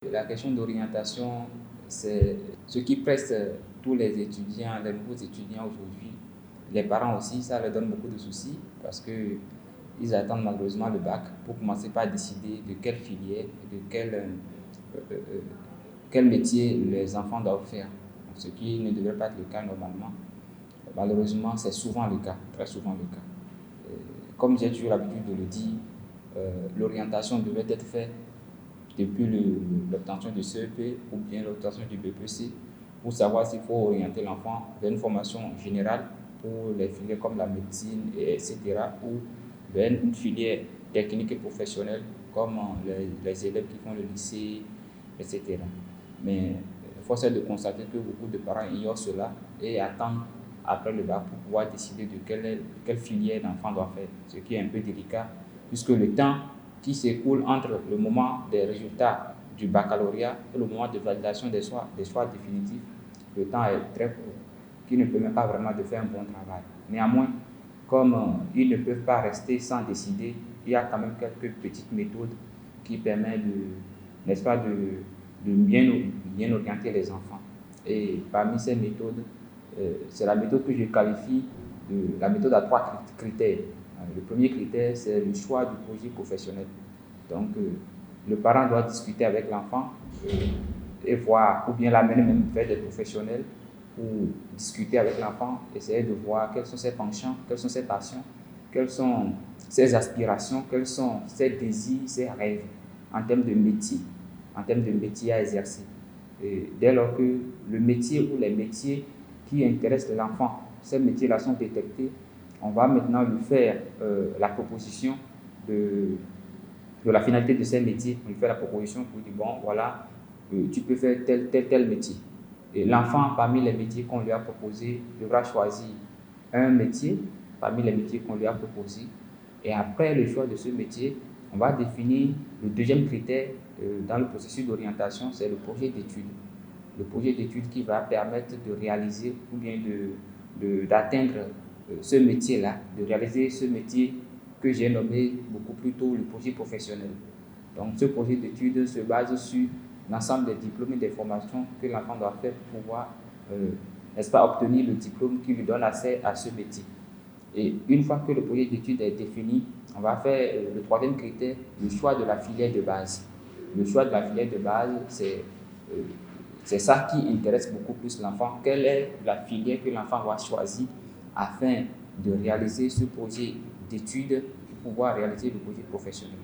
La question d'orientation, c'est ce qui presse tous les étudiants, les nouveaux étudiants aujourd'hui. Les parents aussi, ça leur donne beaucoup de soucis parce qu'ils attendent malheureusement le bac pour commencer par décider de quelle filière, de quel métier les enfants doivent faire. Ce qui ne devrait pas être le cas normalement. Malheureusement, c'est souvent le cas, très souvent le cas. Comme j'ai toujours l'habitude de le dire, l'orientation devait être faite depuis l'obtention du CEP ou bien l'obtention du BPC pour savoir s'il faut orienter l'enfant vers une formation générale pour les filières comme la médecine, etc. ou vers une filière technique et professionnelle comme les élèves qui font le lycée, etc. Mais force est de constater que beaucoup de parents ignorent cela et attendent après le bac pour pouvoir décider de quelle filière l'enfant doit faire, ce qui est un peu délicat puisque le temps qui s'écoule entre le moment des résultats du baccalauréat et le moment de validation des choix définitifs, le temps est très court, qui ne permet pas vraiment de faire un bon travail. Néanmoins, comme ils ne peuvent pas rester sans décider, il y a quand même quelques petites méthodes qui permettent n'est-ce pas, de bien orienter les enfants. Et parmi ces méthodes, c'est la méthode que je qualifie de la méthode à 3 critères. Le premier critère, c'est le choix du projet professionnel. Donc, le parent doit discuter avec l'enfant et voir, ou bien l'amener même vers des professionnels pour discuter avec l'enfant, essayer de voir quels sont ses penchants, quelles sont ses passions, quelles sont ses aspirations, quels sont ses désirs, ses rêves en termes de métier à exercer. Et dès lors que le métier ou les métiers qui intéressent l'enfant, ces métiers-là sont détectés, on va maintenant lui faire la proposition de la finalité de ces métiers. On lui fait la proposition pour dire, bon, voilà, tu peux faire tel métier. Et l'enfant, parmi les métiers qu'on lui a proposés, devra choisir un métier parmi les métiers qu'on lui a proposés. Et après le choix de ce métier, on va définir le deuxième critère dans le processus d'orientation, c'est le projet d'études. Le projet d'études qui va permettre de réaliser ou bien d'atteindre ce métier-là, de réaliser ce métier que j'ai nommé beaucoup plus tôt le projet professionnel. Donc ce projet d'études se base sur l'ensemble des diplômes et des formations que l'enfant doit faire pour pouvoir n'est-ce pas, obtenir le diplôme qui lui donne accès à ce métier. Et une fois que le projet d'études est défini, on va faire le troisième critère, le choix de la filière de base. Le choix de la filière de base, c'est ça qui intéresse beaucoup plus l'enfant. Quelle est la filière que l'enfant va choisir afin de réaliser ce projet d'études pour pouvoir réaliser le projet professionnel.